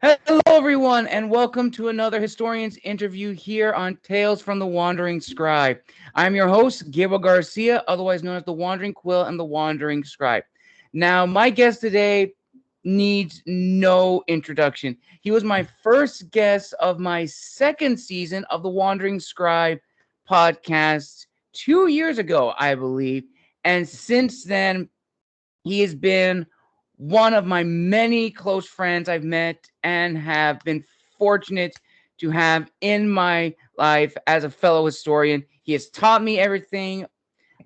Hello, everyone, and welcome to another historian's interview here on Tales from the Wandering Scribe. I'm your host, Gabriel Garcia, otherwise known as the Wandering Quill and the Wandering Scribe. Now, my guest today needs no introduction. He was my first guest of my second season of the Wandering Scribe podcast 2 years ago, I believe. And since then, he has been one of my many close friends I've met and have been fortunate to have in my life as a fellow historian. He has taught me everything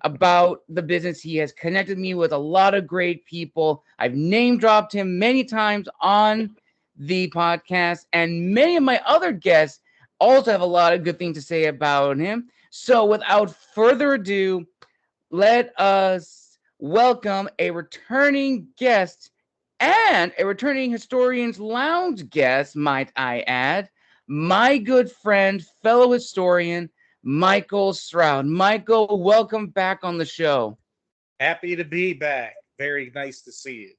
about the business. He has connected me with a lot of great people. I've name dropped him many times on the podcast, and many of my other guests also have a lot of good things to say about him. So, without further ado, let us welcome a returning guest and a returning Historians Lounge guest, might I add, my good friend, fellow historian, Michael Stroud. Michael, welcome back on the show. Happy to be back. Very nice to see you.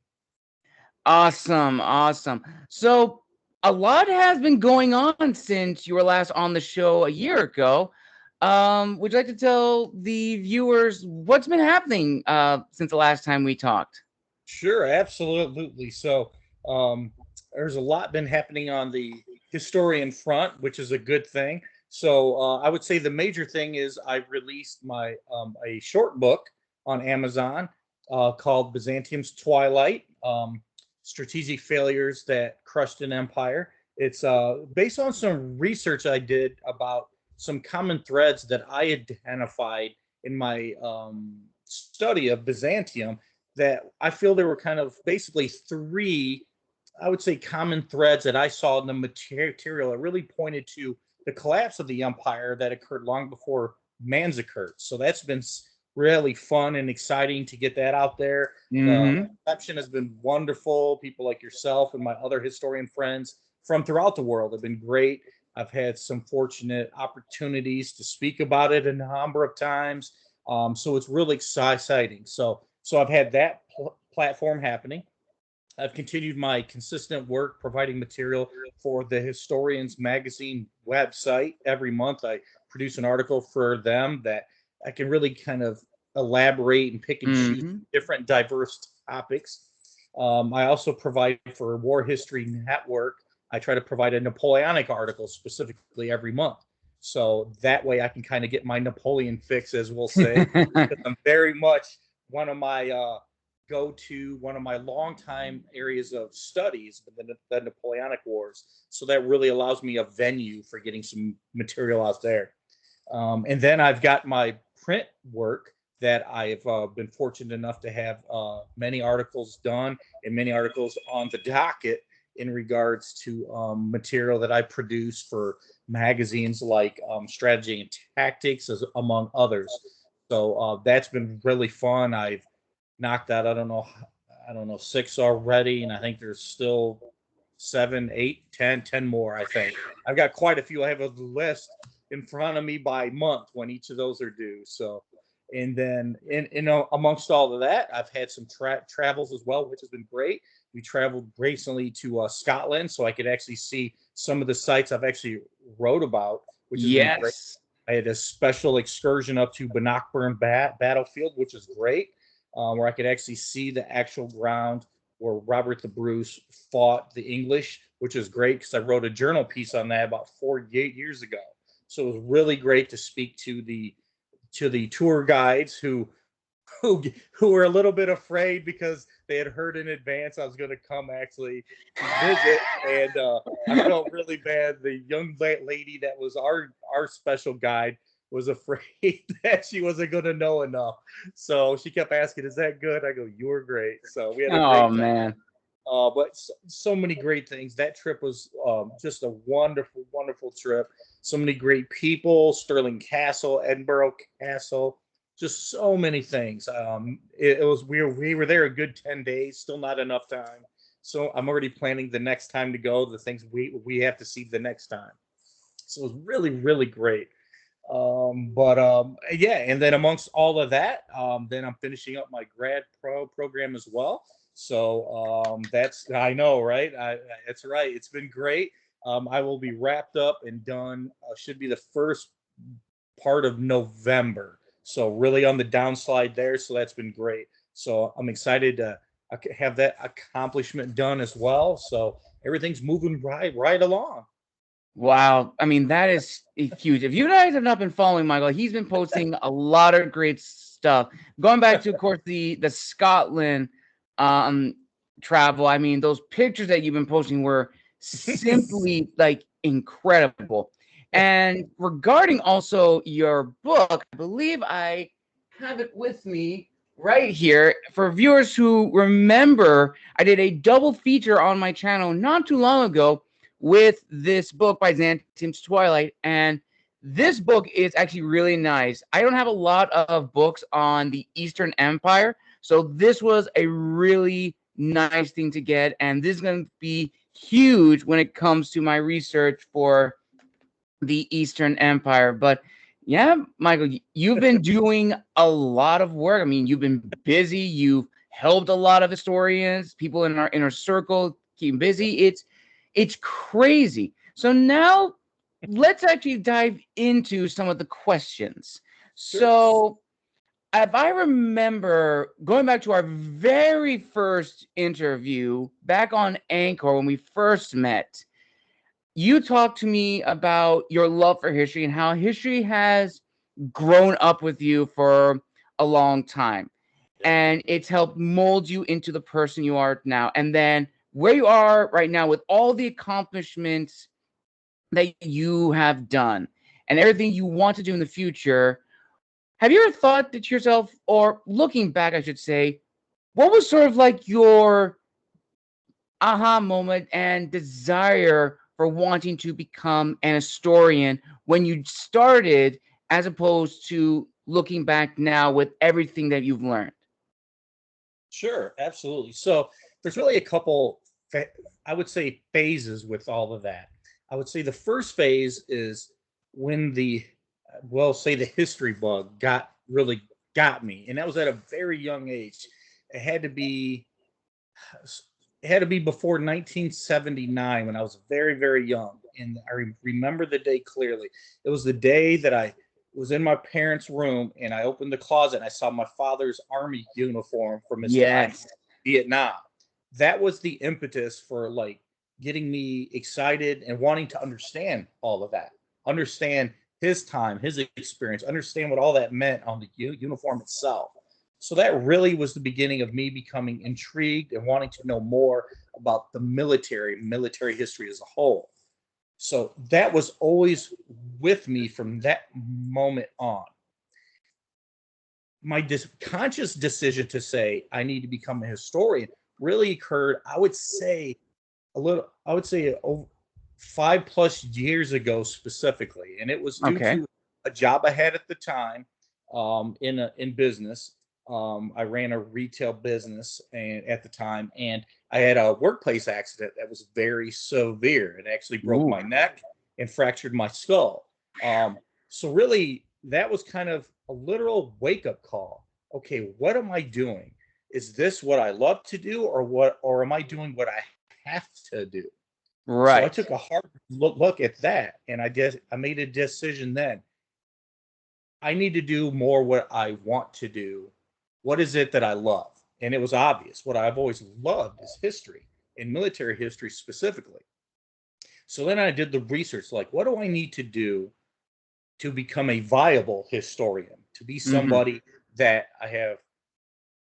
Awesome, awesome. So, a lot has been going on since you were last on the show a year ago. Would you like to tell the viewers what's been happening since the last time we talked? Sure, absolutely. Um, there's a lot been happening on the historian front, which is a good thing. I would say the major thing is I've released my a short book on Amazon called Byzantium's Twilight: Strategic Failures That Crushed an Empire. It's based on some research I did about some common threads that I identified in my study of Byzantium, that I feel there were kind of basically three, I would say, common threads that I saw in the material that really pointed to the collapse of the empire that occurred long before man's occurred. So that's been really fun and exciting to get that out there. The Mm-hmm. reception has been wonderful. People like yourself and my other historian friends from throughout the world have been great. I've had some fortunate opportunities to speak about it a number of times. So it's really exciting. So I've had that platform happening. I've continued my consistent work providing material for the Historians Magazine website. Every month, I produce an article for them that I can really kind of elaborate and pick and choose Mm-hmm. different diverse topics. I also provide for War History Network. I try to provide a Napoleonic article specifically every month. So that way I can kind of get my Napoleon fix, as we'll say, because I'm very much one of my one of my longtime areas of studies, the Napoleonic Wars. So that really allows me a venue for getting some material out there. And then I've got my print work that I've been fortunate enough to have many articles done and many articles on the docket in regards to material that I produce for magazines like Strategy and Tactics, among others. So that's been really fun. I've knocked out, I don't know, six already, and I think there's still seven, eight, 10 more. I think I've got quite a few. I have a list in front of me by month when each of those are due. So, and then amongst all of that, I've had some travels as well, which has been great. We traveled recently to Scotland, so I could actually see some of the sites I've actually wrote about, which has been great. Yes. I had a special excursion up to Bannockburn battlefield, which is great, where I could actually see the actual ground where Robert the Bruce fought the English, which is great because I wrote a journal piece on that about 48 years ago. So it was really great to speak to the tour guides who were a little bit afraid because they had heard in advance I was going to come actually to visit, and I felt really bad. The young lady that was our special guide was afraid that she wasn't going to know enough, so she kept asking, "Is that good?" I go, "You were great." So we had a Oh great time. man. But so many great things. That trip was just a wonderful, wonderful trip. So many great people. Stirling Castle, Edinburgh Castle, just so many things. It was we were there a good 10 days. Still not enough time. So I'm already planning the next time to go. The things we have to see the next time. So it was really, really great. Yeah, and then amongst all of that, then I'm finishing up my grad program as well. So I know, right? That's right. It's been great. I will be wrapped up and done. Should be the first part of November. So really on the downslide there. So that's been great. So I'm excited to have that accomplishment done as well. So everything's moving right along. Wow. I mean, that is huge. If you guys have not been following Michael, he's been posting a lot of great stuff. Going back to, of course, the Scotland um travel. I mean, those pictures that you've been posting were simply like incredible. And regarding also your book, I believe I have it with me right here. For viewers who remember, I did a double feature on my channel not too long ago with this book by Xantim's Twilight. And this book is actually really nice. I don't have a lot of books on the Eastern Empire, so this was a really nice thing to get. And this is going to be huge when it comes to my research for the Eastern Empire. But yeah, Michael, you've been doing a lot of work. I mean, you've been busy. You've helped a lot of historians, people in our inner circle, keep busy. It's crazy. So now let's actually dive into some of the questions. Sure. So if I remember going back to our very first interview back on Anchor when we first met, you talked to me about your love for history and how history has grown up with you for a long time. And it's helped mold you into the person you are now. And then where you are right now with all the accomplishments that you have done and everything you want to do in the future, have you ever thought to yourself, or looking back, I should say, what was sort of like your aha moment and desire for wanting to become an historian when you started, as opposed to looking back now with everything that you've learned? Sure, absolutely. So there's really a couple, I would say, phases with all of that. I would say the first phase is when well, say the history bug really got me, and that was at a very young age. It had to be, it had to be before 1979 when I was very young, and I remember the day clearly. It was the day that I was in my parents' room and I opened the closet and I saw my father's army uniform from his time Yes. in Vietnam. That was the impetus for like getting me excited and wanting to understand all of that, understand his time, his experience, understand what all that meant on the uniform itself. So that really was the beginning of me becoming intrigued and wanting to know more about the military history as a whole. So that was always with me from that moment on. My conscious decision to say I need to become a historian really occurred, I would say over 5+ years ago specifically, and it was due Okay. to a job I had at the time in business. I ran a retail business and at the time, and I had a workplace accident that was very severe. It actually broke Ooh. my neck and fractured my skull. So really, that was kind of a literal wake-up call. Okay, what am I doing? Is this what I love to do, or am I doing what I have to do? So I Right. took a hard look at that, and I made a decision then. I need to do more what I want to do. What is it that I love? And it was obvious. What I've always loved is history, and military history specifically. So then I did the research, like, what do I need to do to become a viable historian, to be Hmm. somebody that I have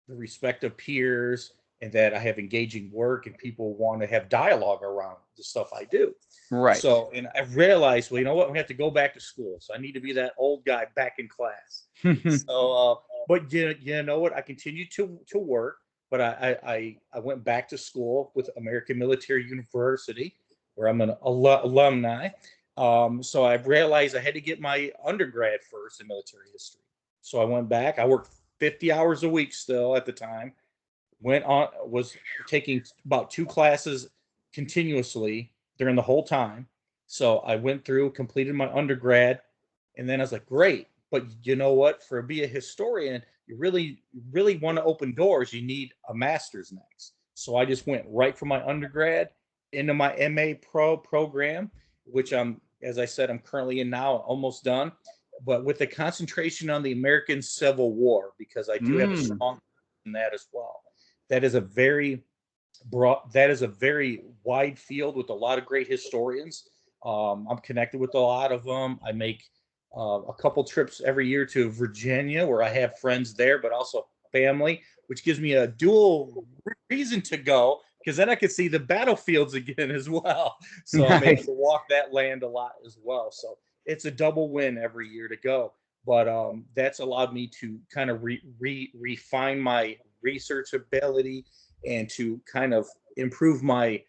the respect of peers and that I have engaging work and people want to have dialogue around the stuff I do. Right. So, and I realized, well, you know what? We have to go back to school. So I need to be that old guy back in class. So, but you know what? I continued to work, but I went back to school with American Military University, where I'm an alumni. So I realized I had to get my undergrad first in military history. So I went back. I worked 50 hours a week still at the time. Was taking about 2 classes continuously during the whole time. So I went through, completed my undergrad, and then I was like, great. But you know what? For be a historian, you really want to open doors. You need a master's next. So I just went right from my undergrad into my MA program, which as I said, I'm currently in now, almost done, but with the concentration on the American Civil War, because I do have a Mm. strong in that as well. That is a very broad, that is a very wide field with a lot of great historians. I'm connected with a lot of them. I make a couple trips every year to Virginia, where I have friends there, but also family, which gives me a dual reason to go, because then I could see the battlefields again as well. So I'm able Nice. to walk that land a lot as well. So it's a double win every year to go. But that's allowed me to kind of refine my research ability and to kind of improve my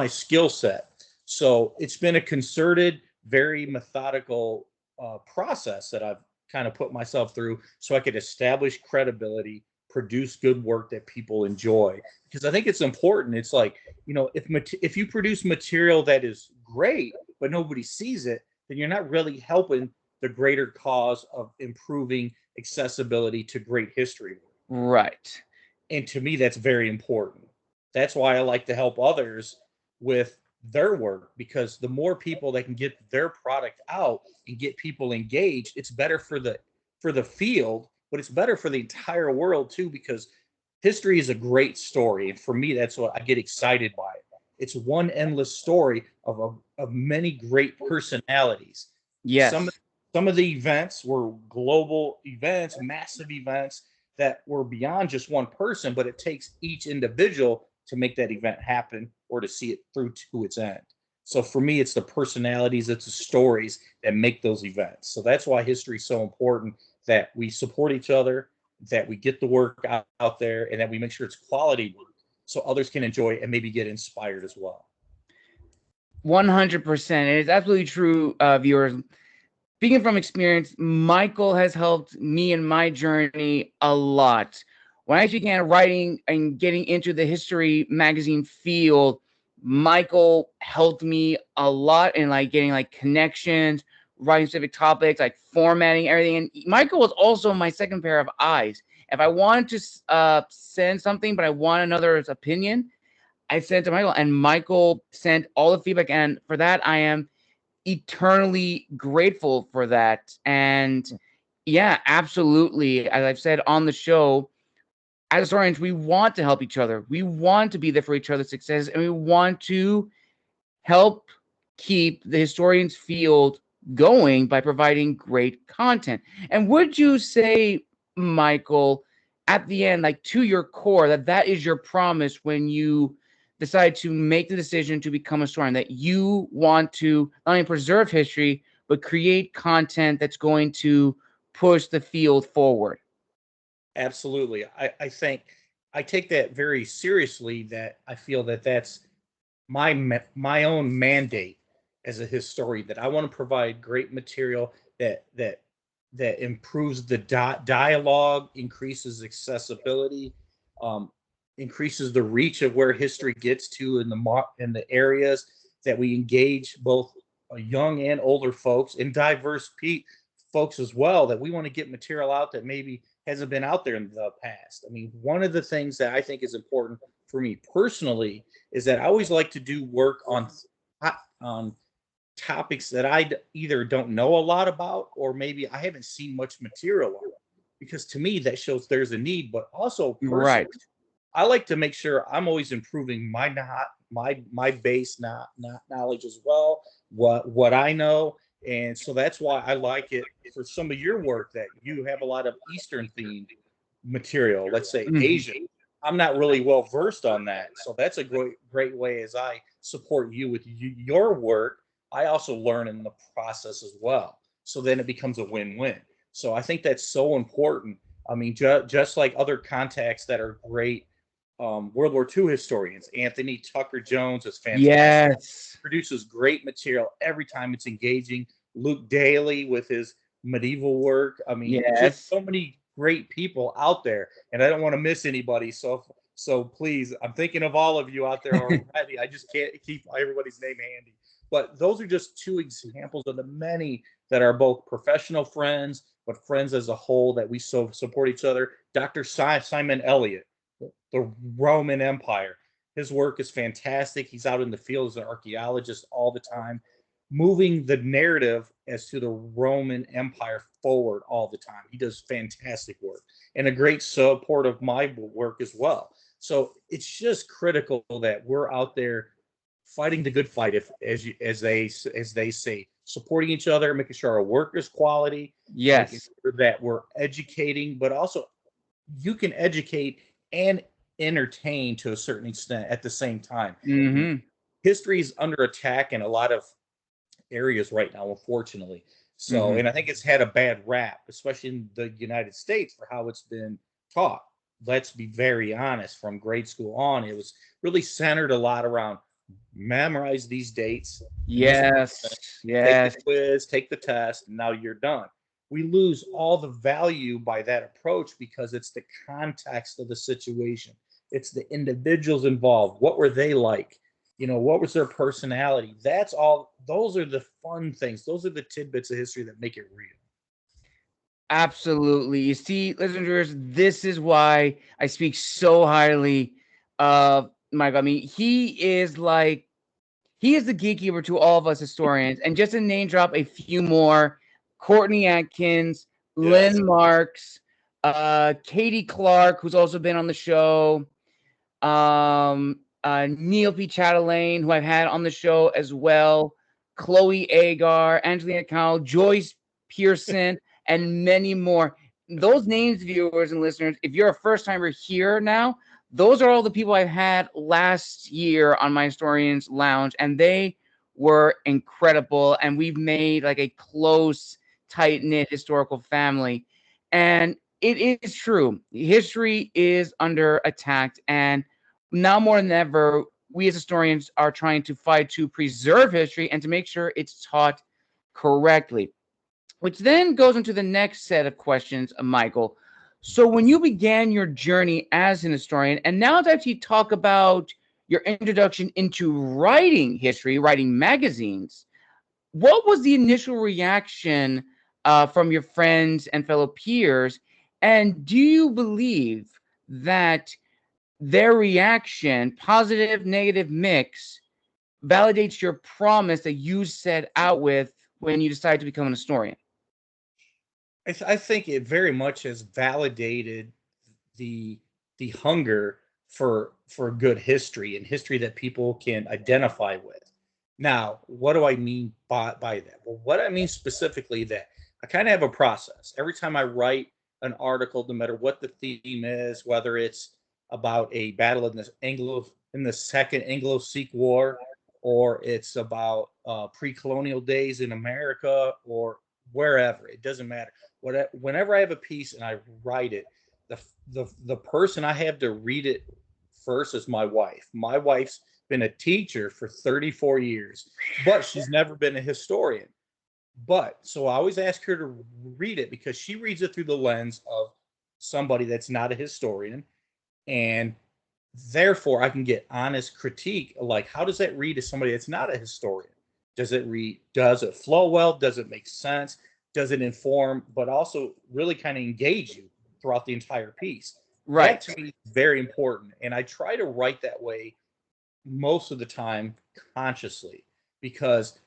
skill set. So it's been a concerted, very methodical process that I've kind of put myself through, so I could establish credibility, produce good work that people enjoy. Because I think it's important. It's like, if you produce material that is great but nobody sees it, then you're not really helping the greater cause of improving accessibility to great history. Right. And to me, that's very important. That's why I like to help others with their work, because the more people that can get their product out and get people engaged, it's better for the field, but it's better for the entire world too, because history is a great story. And for me, that's what I get excited by it. It's one endless story of many great personalities. Some Yes. some of the events were global events, massive events that were beyond just one person, but it takes each individual to make that event happen or to see it through to its end. So for me, it's the personalities, it's the stories that make those events. So that's why history is so important, that we support each other, that we get the work out there, and that we make sure it's quality work so others can enjoy it and maybe get inspired as well. 100%. It is absolutely true, viewers. Speaking from experience, Michael has helped me in my journey a lot. When I began writing and getting into the history magazine field, Michael helped me a lot in like getting like connections, writing specific topics, like formatting everything. And Michael was also my second pair of eyes. If I wanted to send something, but I want another's opinion, I sent it to Michael, and Michael sent all the feedback. And for that, I am eternally grateful for that. And yeah, absolutely. As I've said on the show, as historians, we want to help each other. We want to be there for each other's success, and we want to help keep the historians field going by providing great content. And would you say, Michael, at the end, like to your core, that that is your promise when you decide to make the decision to become a historian, that you want to not only preserve history, but create content that's going to push the field forward? Absolutely. I think I take that very seriously, that I feel that that's my own mandate as a historian, that I want to provide great material that improves the dialogue, increases accessibility, um, increases the reach of where history gets to in the areas that we engage both young and older folks and diverse folks as well. That we want to get material out that maybe hasn't been out there in the past. I mean, one of the things that I think is important for me personally is that I always like to do work on topics that either don't know a lot about, or maybe I haven't seen much material on, because to me that shows there's a need. But also Right. personally, I like to make sure I'm always improving my base knowledge as well, what I know. And so that's why I like it for some of your work, that you have a lot of Eastern themed material, let's say Mhm. Asian. I'm not really well versed on that. So that's a great way, as I support you with your work, I also learn in the process as well. So then it becomes a win-win. So I think that's so important. I mean, just like other contacts that are great, World War II historians, Anthony Tucker Jones is fantastic, Yes. produces great material every time, it's engaging. Luke Daly with his medieval work. I mean, just Yes. so many great people out there, and I don't want to miss anybody. So please, I'm thinking of all of you out there already. I just can't keep everybody's name handy. But those are just two examples of the many that are both professional friends, but friends as a whole, that we so support each other. Dr. Simon Elliott, the Roman Empire. His work is fantastic. He's out in the field as an archaeologist all the time, moving the narrative as to the Roman Empire forward all the time. He does fantastic work and a great support of my work as well. So it's just critical that we're out there fighting the good fight, if as they say, supporting each other, making sure our work is quality, making Yes. sure that we're educating, but also you can educate and entertain to a certain extent at the same time. Mm-hmm. History is under attack in a lot of areas right now, unfortunately. So, Mm-hmm. and I think it's had a bad rap, especially in the United States, for how it's been taught. Let's be very honest, from grade school on, it was really centered a lot around memorize these dates, and this Yes. take the Yes. quiz, take the test, and now you're done. We lose all the value by that approach because it's the context of the situation. It's the individuals involved. What were they like? What was their personality? That's all. Those are the fun things. Those are the tidbits of history that make it real. Absolutely. You see, listeners, this is why I speak so highly of Michael. I mean, he is the gatekeeper to all of us historians. And just to name drop a few more: Courtney Atkins, Yes. Lynn Marks, Katie Clark, who's also been on the show, Neil P. Chatelaine, who I've had on the show as well, Chloe Agar, Angelina Cowell, Joyce Pearson, and many more. Those names, viewers and listeners, if you're a first timer here now, those are all the people I had last year on my Historians Lounge, and they were incredible. And we've made like a close, tight knit historical family. And it is true. History is under attack. And now more than ever, we as historians are trying to fight to preserve history and to make sure it's taught correctly. Which then goes into the next set of questions, Michael. So, when you began your journey as an historian, and now to actually talk about your introduction into writing history, writing magazines, what was the initial reaction from your friends and fellow peers? And do you believe that their reaction, positive, negative mix, validates your promise that you set out with when you decided to become an historian? I think it very much has validated the hunger for good history and history that people can identify with. Now, what do I mean by that? Well, what I mean specifically that I kind of have a process. Every time I write an article, no matter what the theme is, whether it's about a battle in the Second Anglo-Sikh War, or it's about pre-colonial days in America, or wherever, it doesn't matter. Whenever I have a piece and I write it, the person I have to read it first is my wife. My wife's been a teacher for 34 years, but she's never been a historian. But so I always ask her to read it because she reads it through the lens of somebody that's not a historian. And therefore, I can get honest critique, like, how does that read to somebody that's not a historian? Does it flow well? Does it make sense? Does it inform, but also really kind of engage you throughout the entire piece? That Right. to me is very important. And I try to write that way most of the time consciously, because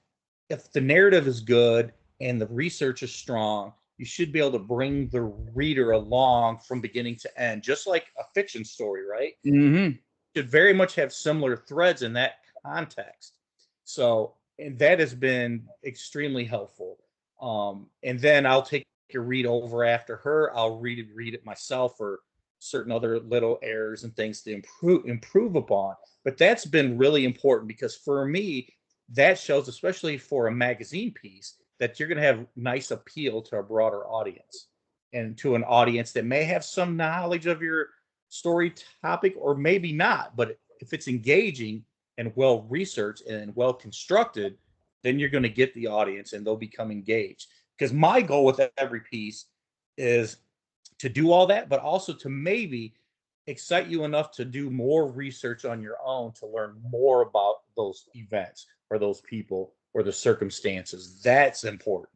if the narrative is good and the research is strong, you should be able to bring the reader along from beginning to end, just like a fiction story, right? Mm-hmm. Should very much have similar threads in that context. So, and that has been extremely helpful. And then I'll take a read over after her. I'll read it myself for certain other little errors and things to improve upon. But that's been really important because for me, that shows, especially for a magazine piece, that you're going to have nice appeal to a broader audience and to an audience that may have some knowledge of your story topic or maybe not. But if it's engaging and well researched and well constructed, then you're going to get the audience and they'll become engaged. Because my goal with every piece is to do all that, but also to maybe excite you enough to do more research on your own to learn more about those events or those people or the circumstances. That's important.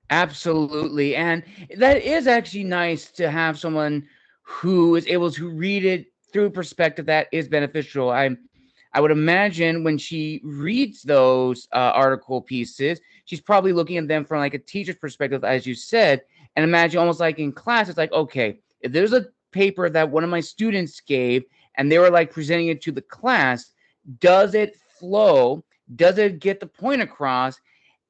Absolutely. And that is actually nice to have someone who is able to read it through a perspective that is beneficial. I would imagine when she reads those article pieces, she's probably looking at them from like a teacher's perspective, as you said, and imagine almost like in class, it's like, okay, if there's a paper that one of my students gave and they were like presenting it to the class, does it flow? Does it get the point across?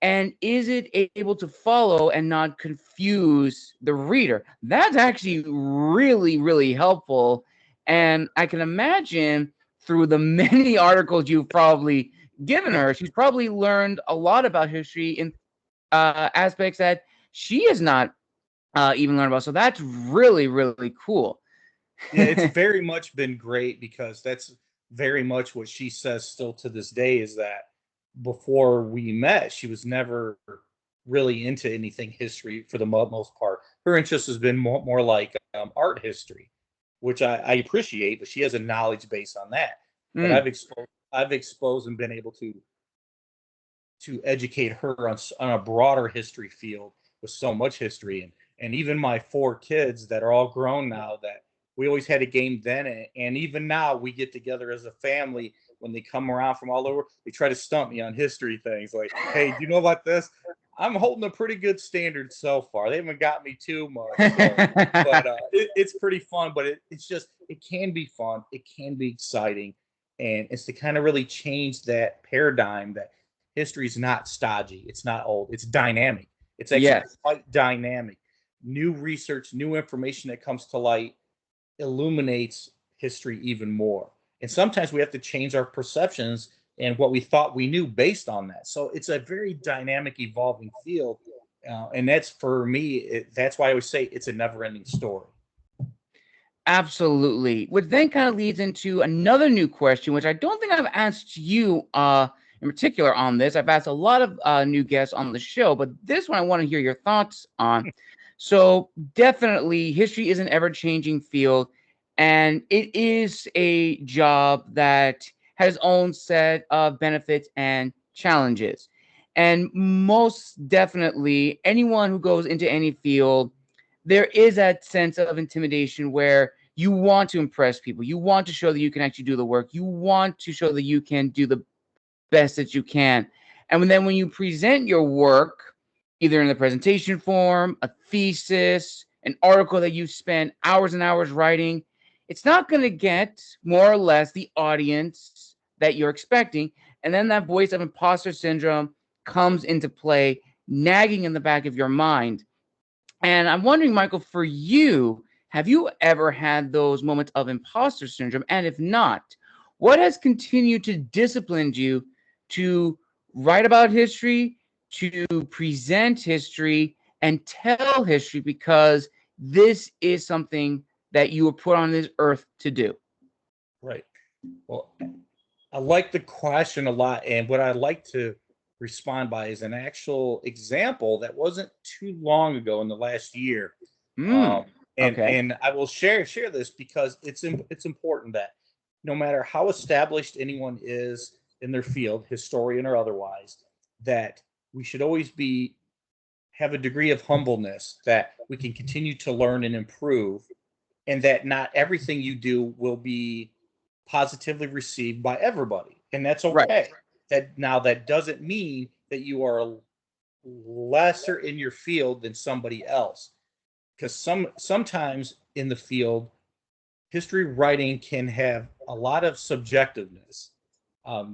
And is it able to follow and not confuse the reader? That's actually really, really helpful. And I can imagine through the many articles you've probably given her, she's probably learned a lot about history in aspects that she has not even learned about. So that's really, really cool. Yeah, it's very much been great because that's very much what she says still to this day is that before we met, she was never really into anything history for the most part. Her interest has been more like art history, which I appreciate, but she has a knowledge base on that. But Mm, I've exposed and been able to educate her on a broader history field with so much history and even my four kids that are all grown now that we always had a game then and even now we get together as a family when they come around from all over they try to stump me on history things like hey do you know about this. I'm holding a pretty good standard so far. They haven't got me too much so but it's pretty fun but it's just it can be fun, it can be exciting, and it's to kind of really change that paradigm that history is not stodgy, it's not old, it's dynamic, it's actually yes. quite dynamic. New research, new information that comes to light illuminates history even more. And sometimes we have to change our perceptions and what we thought we knew based on that. So it's a very dynamic, evolving field. And that's for me, that's why I always say it's a never ending story. Absolutely. Which then kind of leads into another new question, which I don't think I've asked you in particular on this. I've asked a lot of new guests on the show, but this one I want to hear your thoughts on. So definitely history is an ever-changing field, and it is a job that has its own set of benefits and challenges. And most definitely, anyone who goes into any field, there is that sense of intimidation where you want to impress people. You want to show that you can actually do the work. You want to show that you can do the best that you can. And then when you present your work, either in the presentation form, a thesis, an article that you spent hours and hours writing, it's not going to get more or less the audience that you're expecting. And then that voice of imposter syndrome comes into play, nagging in the back of your mind. And I'm wondering, Michael, for you, have you ever had those moments of imposter syndrome? And if not, what has continued to discipline you to write about history, to present history, and tell history? Because this is something that you were put on this earth to do. Right. Well, I like the question a lot. And what I like to respond by is an actual example that wasn't too long ago in the last year. Um, Mm, and okay. and I will share this because it's important that no matter how established anyone is in their field, historian or otherwise, that we should always be have a degree of humbleness that we can continue to learn and improve, and that not everything you do will be positively received by everybody, and that's Right. okay. That doesn't mean that you are lesser in your field than somebody else, because sometimes in the field history writing can have a lot of subjectiveness.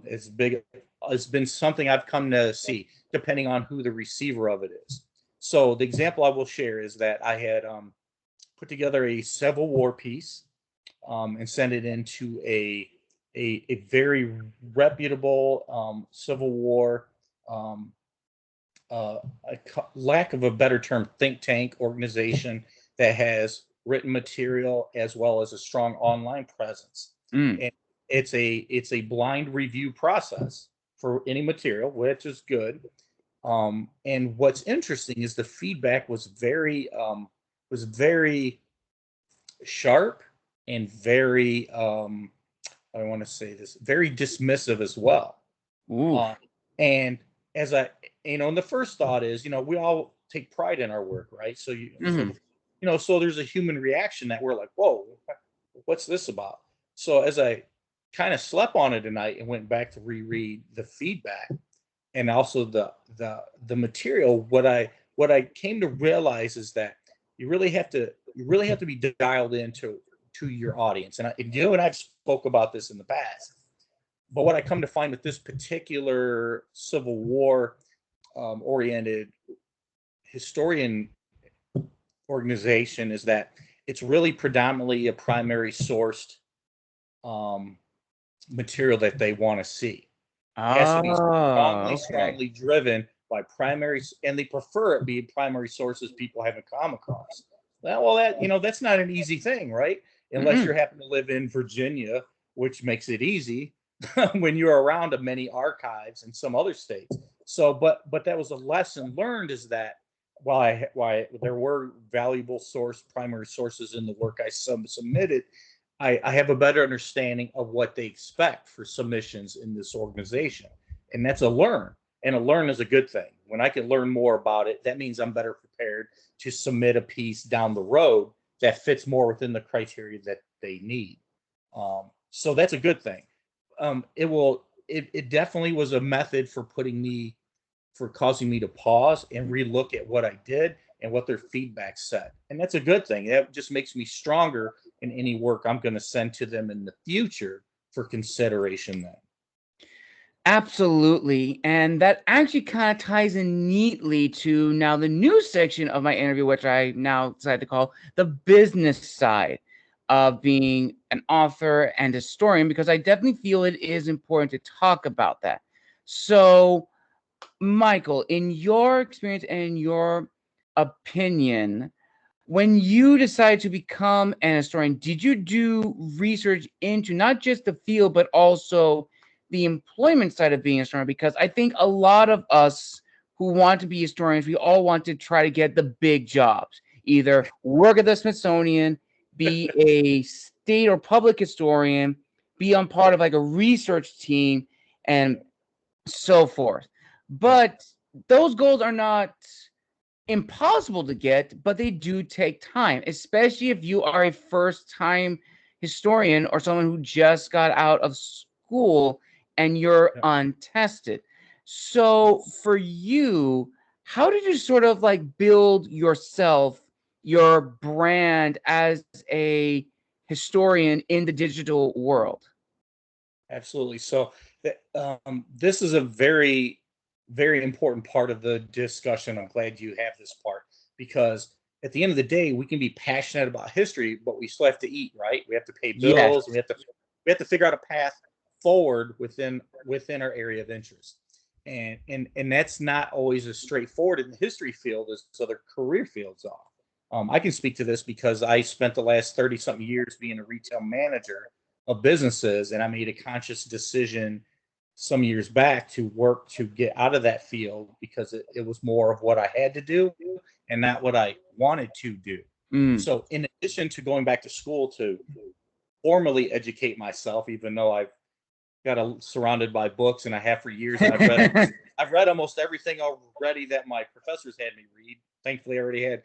It's been something I've come to see depending on who the receiver of it is. So the example I will share is that I had put together a Civil War piece and sent it into a very reputable Civil War, um, lack of a better term, think tank organization that has written material as well as a strong online presence. Mm, And it's a blind review process for any material, which is good. And what's interesting is the feedback was very sharp and very I want to say this very dismissive as well. Uh, oof. and as I and the first thought is we all take pride in our work, right? So Hmm. so there's a human reaction that we're like, whoa, what's this about? So as I kind of slept on it tonight and went back to reread the feedback and also the material, what I came to realize is that you really have to be dialed into your audience. And you and I've spoke about this in the past. But what I come to find with this particular Civil War oriented historian organization is that it's really predominantly a primary sourced um, material that they want to see. It has to be Oh, okay. strongly driven by primary, and they prefer it be primary sources people haven't come across. Well, that's not an easy thing, right? Unless Mm-mm. you happen to live in Virginia, which makes it easy when you're around many archives in some other states. So, but that was a lesson learned, is that why there were valuable primary sources in the work I submitted, I have a better understanding of what they expect for submissions in this organization. And that's a learn. And a learn is a good thing. When I can learn more about it, that means I'm better prepared to submit a piece down the road that fits more within the criteria that they need. So that's a good thing. It definitely was a method for causing me to pause and relook at what I did and what their feedback said. And that's a good thing. That just makes me stronger in any work I'm going to send to them in the future for consideration then. Absolutely. And that actually kind of ties in neatly to now the new section of my interview, which I now decided to call the business side of being an author and historian, because I definitely feel it is important to talk about that. So, Michael, in your experience and in your opinion, when you decided to become an historian, did you do research into not just the field, but also the employment side of being a historian? Because I think a lot of us who want to be historians, we all want to try to get the big jobs, either work at the Smithsonian, be a state or public historian, be on part of like a research team, and so forth. Yep. But those goals are not impossible to get, but they do take time, especially if you are a first time historian or someone who just got out of school and you're Yep. untested. So, for you, how did you sort of like build yourself, your brand as a historian in the digital world? Absolutely. So this is a very, very important part of the discussion. I'm glad you have this part, because at the end of the day, we can be passionate about history, but we still have to eat, right? We have to pay Yes. bills. We have to figure out a path forward within our area of interest. And that's not always as straightforward in the history field as other career fields are. I can speak to this because I spent the last 30 something years being a retail manager of businesses, and I made a conscious decision some years back to work to get out of that field because it was more of what I had to do and not what I wanted to do. Mm. So, in addition to going back to school to formally educate myself, even though I've surrounded by books and I have for years, and I've read almost everything already that my professors had me read. Thankfully, I already had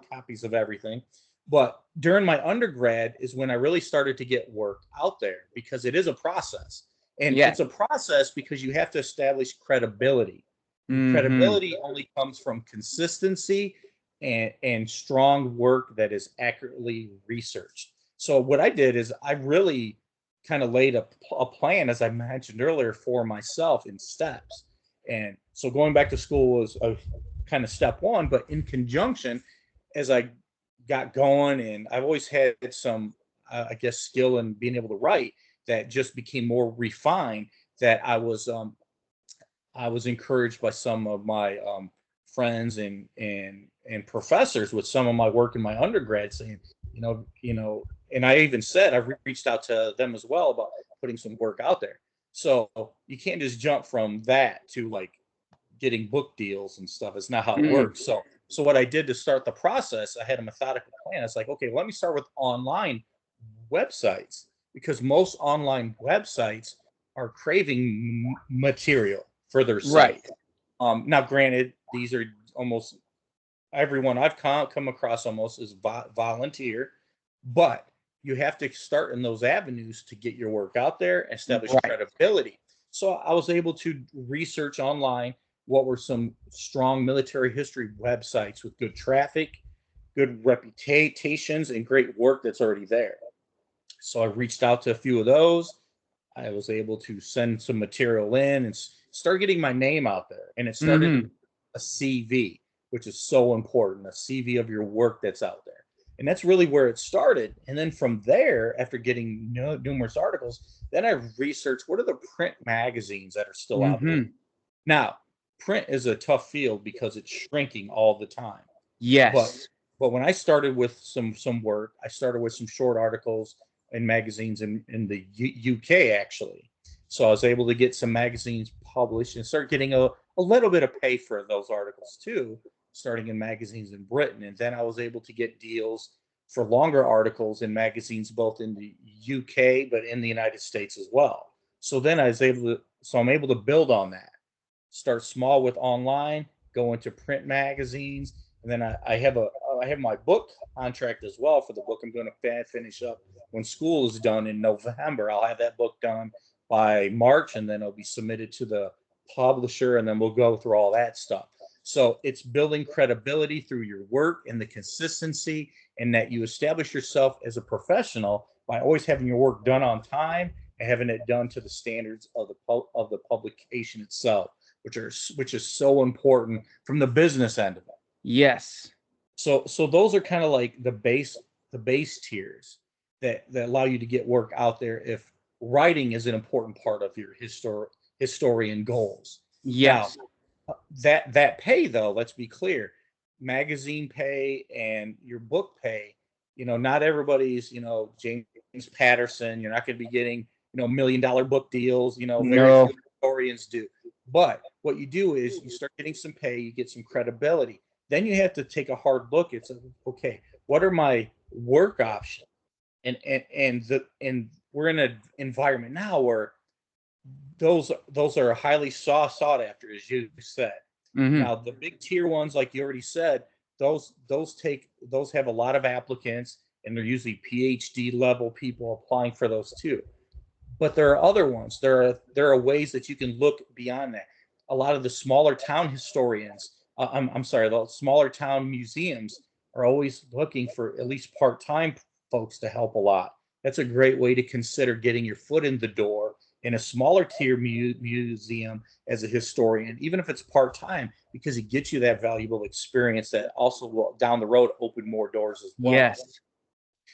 copies of everything. But during my undergrad is when I really started to get work out there, because it is a process. And Yeah. it's a process because you have to establish credibility. And Mm-hmm. credibility only comes from consistency and strong work that is accurately researched. So what I did is I really kind of laid a plan, as I mentioned earlier, for myself in steps. And so going back to school was a kind of step one, but in conjunction, as I got going, and I've always had some, I guess, skill in being able to write that just became more refined. That I was encouraged by some of my friends and professors with some of my work in my undergrad, saying, and I even said I've reached out to them as well about putting some work out there. So you can't just jump from that to like getting book deals and stuff. It's not how it Mm. works. So what I did to start the process, I had a methodical plan. It's like, okay, let me start with online websites, because most online websites are craving material for their Right. site. Now, granted, these are almost everyone I've come across almost is volunteer, but you have to start in those avenues to get your work out there, establish Right. credibility. So I was able to research online what were some strong military history websites with good traffic, good reputations, and great work that's already there. So I reached out to a few of those. I was able to send some material in and start getting my name out there. And it started Mm-hmm. a CV, which is so important, a CV of your work that's out there. And that's really where it started. And then from there, after getting numerous articles, then I researched what are the print magazines that are still out there. Mm-hmm. Now, print is a tough field because it's shrinking all the time. But Yes. but when I started with some work, I started with some short articles in magazines in the UK actually. So I was able to get some magazines published and start getting a little bit of pay for those articles too, starting in magazines in Britain. And then I was able to get deals for longer articles in magazines both in the UK but in the United States as well. So then I'm able to build on that. Start small with online, go into print magazines, and then I have my book contract as well for the book I'm going to finish up when school is done in November. I'll have that book done by March, and then it'll be submitted to the publisher, and then we'll go through all that stuff. So it's building credibility through your work and the consistency, and that you establish yourself as a professional by always having your work done on time and having it done to the standards of the publication itself, which is so important from the business end of it. Yes. So those are kind of like the base tiers that allow you to get work out there if writing is an important part of your historian goals. Now, Yes. that pay though, let's be clear, magazine pay and your book pay, not everybody's, James Patterson. You're not going to be getting, $1 million book deals. Very No. few historians do. But what you do is you start getting some pay, you get some credibility. Then you have to take a hard look at, okay, what are my work options? And we're in an environment now where those are highly sought after, as you said. Mm-hmm. Now the big tier ones, like you already said, those have a lot of applicants, and they're usually PhD level people applying for those too. But there are other ones. There are ways that you can look beyond that. A lot of the smaller town historians, I'm sorry, the smaller town museums are always looking for at least part-time folks to help a lot. That's a great way to consider getting your foot in the door in a smaller tier museum as a historian, even if it's part-time, because it gets you that valuable experience that also will down the road open more doors as well. Yes.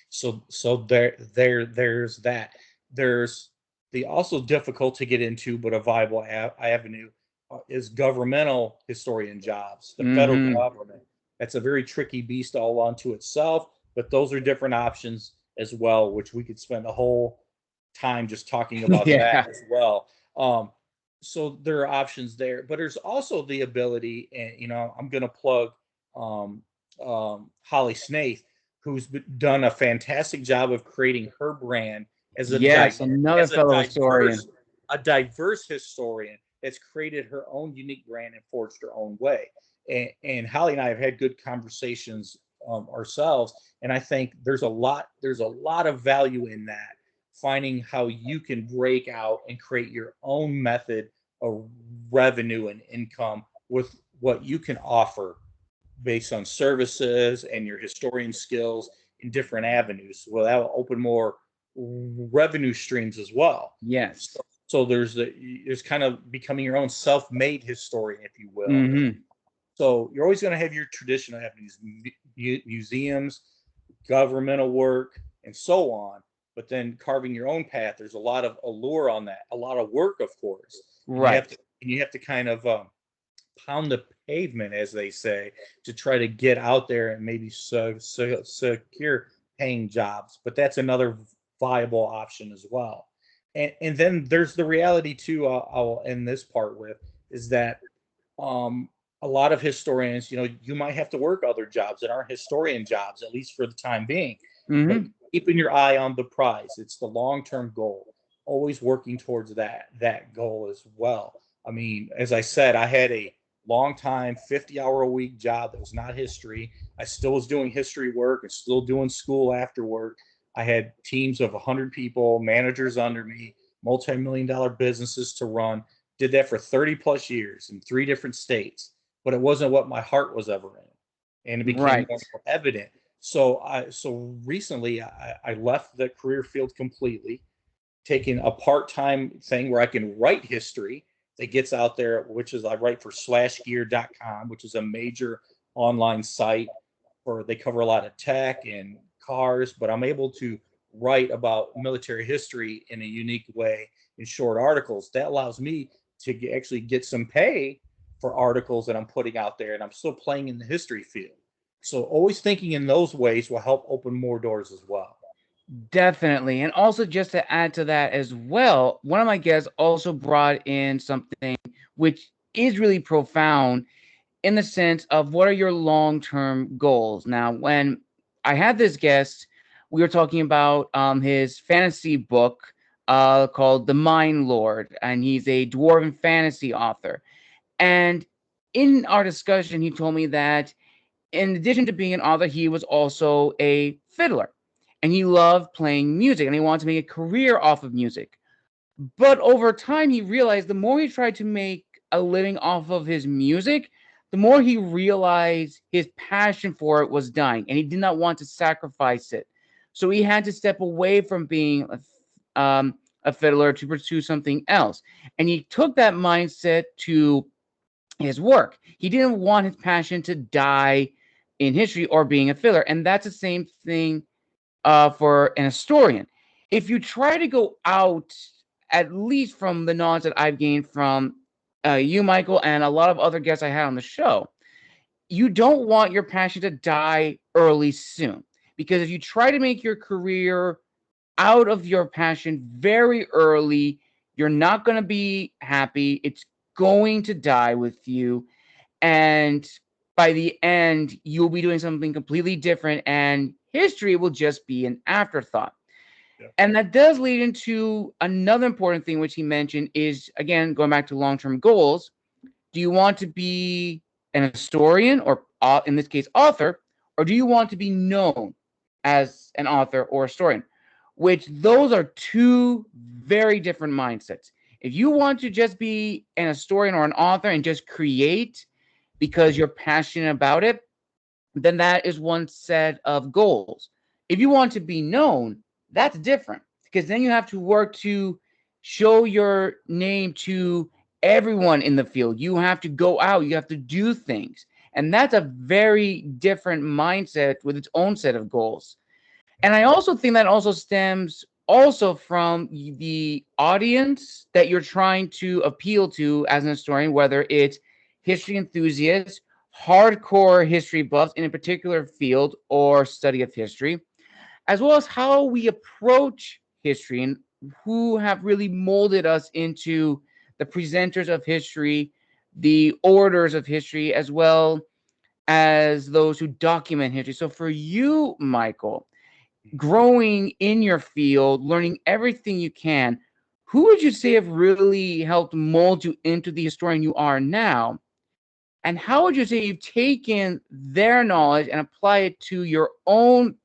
So there's that. There's the also difficult to get into, but a viable avenue is governmental historian jobs, the federal Mm-hmm. government. That's a very tricky beast all unto itself, but those are different options as well, which we could spend a whole time just talking about Yeah. that as well. So there are options there, but there's also the ability, and I'm going to plug um, Holly Snaith, who's done a fantastic job of creating her brand as a Yes. Another as fellow historian. a diverse historian that's created her own unique brand and forged her own way. And Holly and I have had good conversations ourselves, and I think there's a lot of value in that, finding how you can break out and create your own method of revenue and income with what you can offer based on services and your historian skills in different avenues. Well, that will open more revenue streams as well. Yes. So there's kind of becoming your own self-made historian, if you will. Mm-hmm. So you're always going to have your traditional avenues, museums, governmental work, and so on. But then carving your own path, there's a lot of allure on that, a lot of work, of course. And Right. you have to kind of pound the pavement, as they say, to try to get out there and maybe secure paying jobs. But that's another viable option as well. And then there's the reality too. I'll end this part with is that um, a lot of historians, you might have to work other jobs that aren't historian jobs, at least for the time being. But Mm-hmm. keeping your eye on the prize, it's the long-term goal. Always working towards that goal as well. I mean, as I said, I had long time, 50-hour-a-week job that was not history. I still was doing history work and still doing school after work. I had teams of 100 people, managers under me, multi-million-dollar businesses to run. Did that for 30 plus years in 3 different states, but it wasn't what my heart was ever in, and it became Right. more and more evident. So recently I left the career field completely, taking a part-time thing where I can write history that gets out there, which is I write for slashgear.com, which is a major online site for, they cover a lot of tech and cars, but I'm able to write about military history in a unique way in short articles. That allows me to actually get some pay for articles that I'm putting out there, and I'm still playing in the history field. So always thinking in those ways will help open more doors as well. Definitely. And also, just to add to that as well, one of my guests also brought in something which is really profound in the sense of what are your long-term goals. Now, when I had this guest, we were talking about his fantasy book called The Mind Lord, and he's a dwarven fantasy author. And in our discussion, he told me that in addition to being an author, he was also a fiddler, and he loved playing music, and he wanted to make a career off of music. But over time, he realized the more he tried to make a living off of his music, the more he realized his passion for it was dying, and he did not want to sacrifice it. So he had to step away from being a fiddler to pursue something else. And he took that mindset to his work. He didn't want his passion to die in history or being a fiddler. And that's the same thing for an historian. If you try to go out, at least from the knowledge that I've gained from you, Michael, and a lot of other guests I had on the show, you don't want your passion to die early soon. Because if you try to make your career out of your passion very early, you're not going to be happy. It's going to die with you. And by the end, you'll be doing something completely different, and history will just be an afterthought. Yeah. And that does lead into another important thing, which he mentioned is, again, going back to long term goals. Do you want to be an historian, or in this case, author, or do you want to be known as an author or historian? Which those are two very different mindsets. If you want to just be an historian or an author and just create because you're passionate about it, then that is one set of goals. If you want to be known, that's different, because then you have to work to show your name to everyone in the field. You have to go out, you have to do things. And that's a very different mindset with its own set of goals. And I also think that also stems also from the audience that you're trying to appeal to as an historian, whether it's history enthusiasts, hardcore history buffs in a particular field or study of history, as well as how we approach history and who have really molded us into the presenters of history, the orators of history, as well as those who document history. So for you, Michael, growing in your field, learning everything you can, who would you say have really helped mold you into the historian you are now? And how would you say you've taken their knowledge and apply it to your own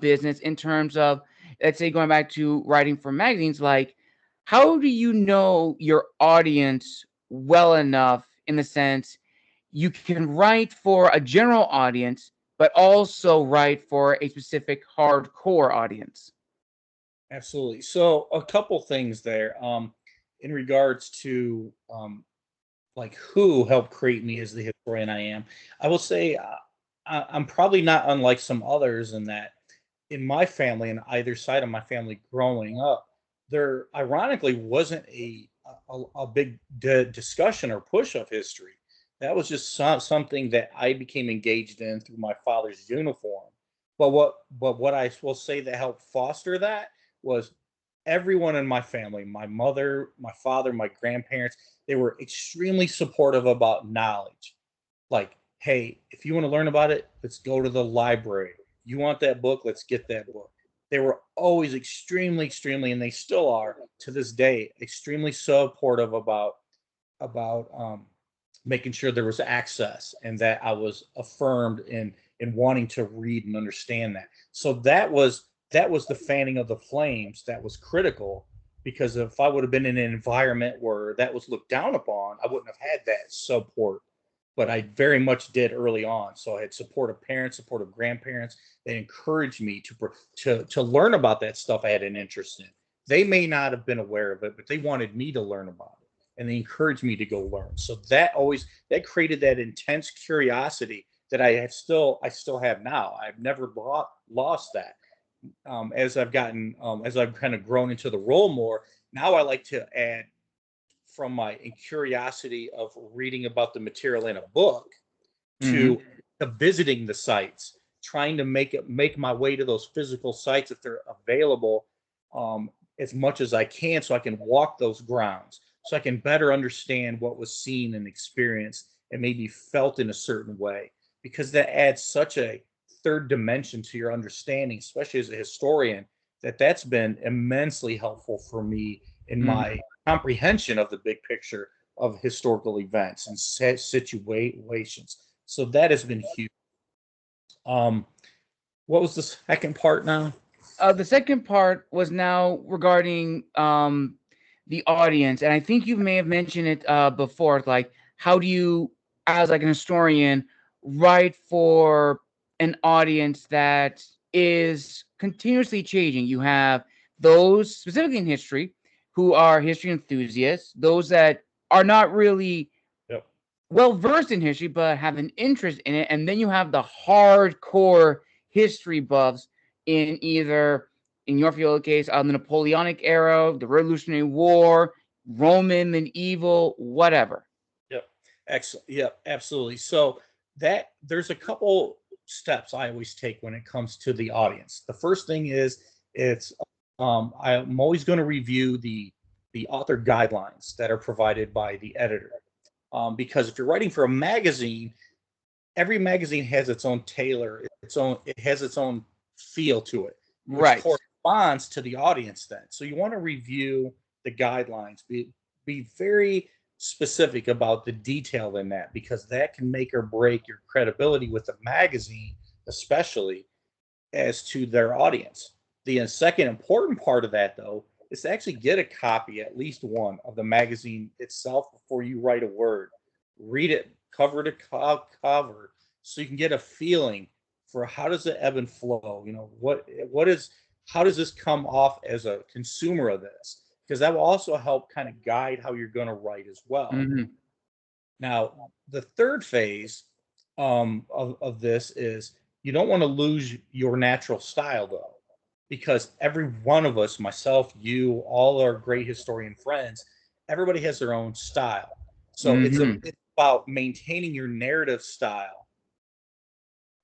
business in terms of, let's say, going back to writing for magazines? Like, how do you know your audience well enough in the sense you can write for a general audience, but also write for a specific hardcore audience? Absolutely. So a couple things there. In regards to like who helped create me as the historian I am, I will say I'm probably not unlike some others in that in my family and either side of my family growing up, there ironically wasn't a big discussion or push of history. That was just something that I became engaged in through my father's uniform. But what I will say that helped foster that was everyone in my family, my mother, my father, my grandparents, they were extremely supportive about knowledge. Like, hey, if you want to learn about it, let's go to the library. You want that book, let's get that book. They were always extremely, and they still are to this day, extremely supportive about making sure there was access and that I was affirmed in wanting to read and understand that. So that was the fanning of the flames that was critical, because if I would have been in an environment where that was looked down upon, I wouldn't have had that support. But I very much did early on. So I had supportive parents, supportive grandparents. They encouraged me to learn about that stuff I had an interest in. They may not have been aware of it, but they wanted me to learn about it, and they encouraged me to go learn. So that created that intense curiosity that I still have now. I've never lost that. As I've kind of grown into the role more, now I like to add from my curiosity of reading about the material in a book Hmm. to, to visiting the sites, trying to make my way to those physical sites if they're available, um, as much as I can, so I can walk those grounds, so I can better understand what was seen and experienced and maybe felt in a certain way, because that adds such a third dimension to your understanding, especially as a historian, that's been immensely helpful for me in Hmm. my comprehension of the big picture of historical events and situations. So that has been huge. Um, what was the second part now? The second part was now regarding the audience, and I think you may have mentioned it before. Like, how do you, as like an historian, write for an audience that is continuously changing? You have those specifically in history who are history enthusiasts, those that are not really Yep. well versed in history but have an interest in it, and then you have the hardcore history buffs in either, in your field case, the Napoleonic era, the Revolutionary War, Roman, medieval, whatever. Yep. Excellent. Yep. Absolutely. So that there's a couple steps I always take when it comes to the audience. The first thing is it's I'm always going to review the author guidelines that are provided by the editor, because if you're writing for a magazine, every magazine has its own it has its own feel to it, which Right. corresponds to the audience then. So you want to review the guidelines, be very specific about the detail in that, because that can make or break your credibility with the magazine, especially as to their audience. The second important part of that, though, is to actually get a copy, at least one, of the magazine itself before you write a word. Read it cover to cover, so you can get a feeling for how does it ebb and flow. You know, what is how does this come off as a consumer of this? Because that will also help kind of guide how you're going to write as well. Hmm. Now, the third phase of this is you don't want to lose your natural style, though, because every one of us, myself, you, all our great historian friends, everybody has their own style. So Hmm. it's about maintaining your narrative style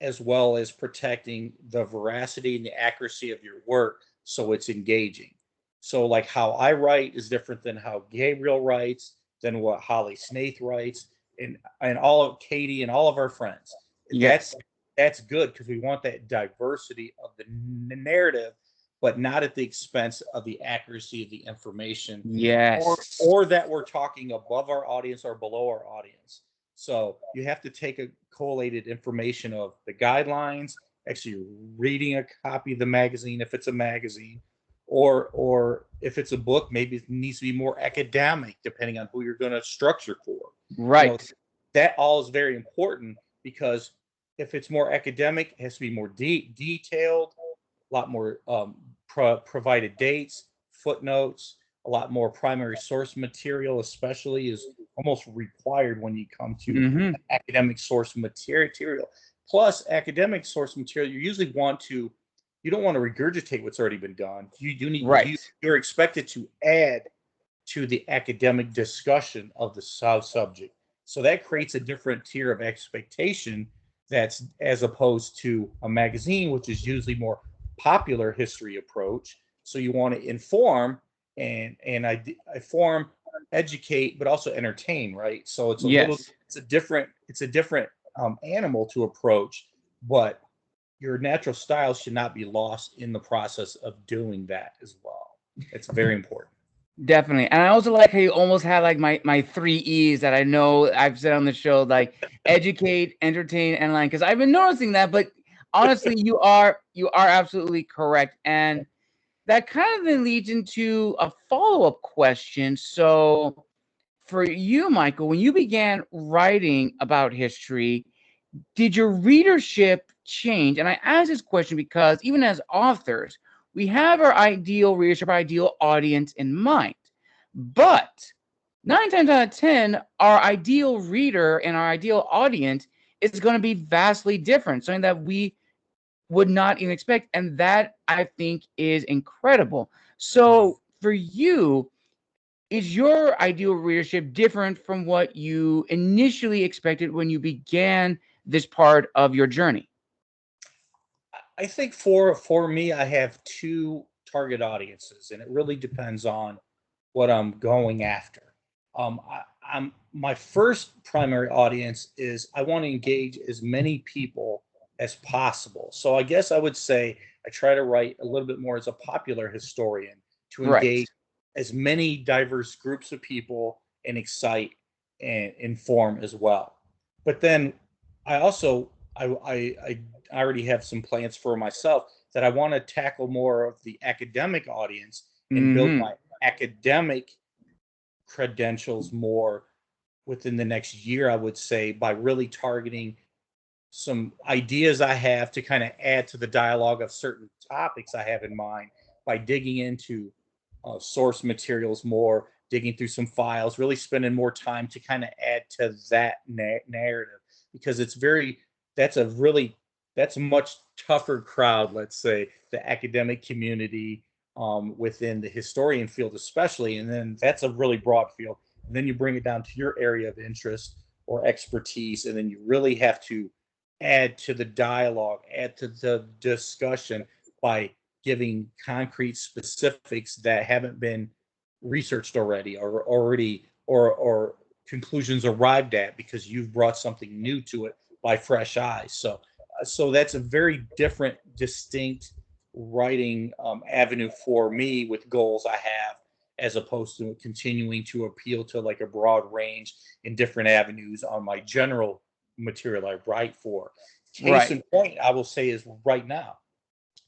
as well as protecting the veracity and the accuracy of your work so it's engaging. So, like how I write is different than how Gabriel writes, than what Holly Snaith writes, and all of Katie and all of our friends. That's Yes. that's good, because we want that diversity of the narrative, but not at the expense of the accuracy of the information, Yes. or that we're talking above our audience or below our audience. So you have to take a collated information of the guidelines, actually reading a copy of the magazine if it's a magazine, or if it's a book, maybe it needs to be more academic depending on who you're going to structure for. You know, Right. that all is very important, because if it's more academic, it has to be more detailed, a lot more provided dates, footnotes, a lot more primary source material, especially, is almost required when you come to Hmm. academic source material. Plus, academic source material, you don't want to regurgitate what's already been done. Right. You're expected to add to the academic discussion of the subject. So that creates a different tier of expectation, that's as opposed to a magazine, which is usually more popular history approach. So you want to inform and inform, educate, but also entertain, right? So Yes. it's a different animal to approach, but your natural style should not be lost in the process of doing that as well. It's very important. Definitely. And I also like how you almost had like my three E's that I know I've said on the show, like educate, entertain, and learn. Because I've been noticing that, but honestly, you are absolutely correct. And that kind of then leads into a follow-up question. So for you, Michael, when you began writing about history, did your readership change? And I ask this question because even as authors, we have our ideal readership, our ideal audience in mind. But 9 times out of 10, our ideal reader and our ideal audience is going to be vastly different, something that we would not even expect. And that I think is incredible. So for you, is your ideal readership different from what you initially expected when you began this part of your journey? I think for me, I have two target audiences, and it really depends on what I'm going after. I'm my first primary audience is I want to engage as many people as possible. So I guess I would say I try to write a little bit more as a popular historian to Right. engage as many diverse groups of people and excite and inform as well. But then I also I already have some plans for myself that I want to tackle more of the academic audience and build Hmm. my academic credentials more within the next year, I would say, by really targeting some ideas I have to kind of add to the dialogue of certain topics I have in mind by digging into source materials more, digging through some files, really spending more time to kind of add to that narrative because that's a really, that's a much tougher crowd, let's say, the academic community within the historian field, especially. And then that's a really broad field. And then you bring it down to your area of interest or expertise, and then you really have to add to the dialogue, add to the discussion by giving concrete specifics that haven't been researched already or conclusions arrived at because you've brought something new to it by fresh eyes. So that's a very different, distinct writing avenue for me with goals I have as opposed to continuing to appeal to like a broad range in different avenues on my general material I write for. Case Right. in point, I will say is right now,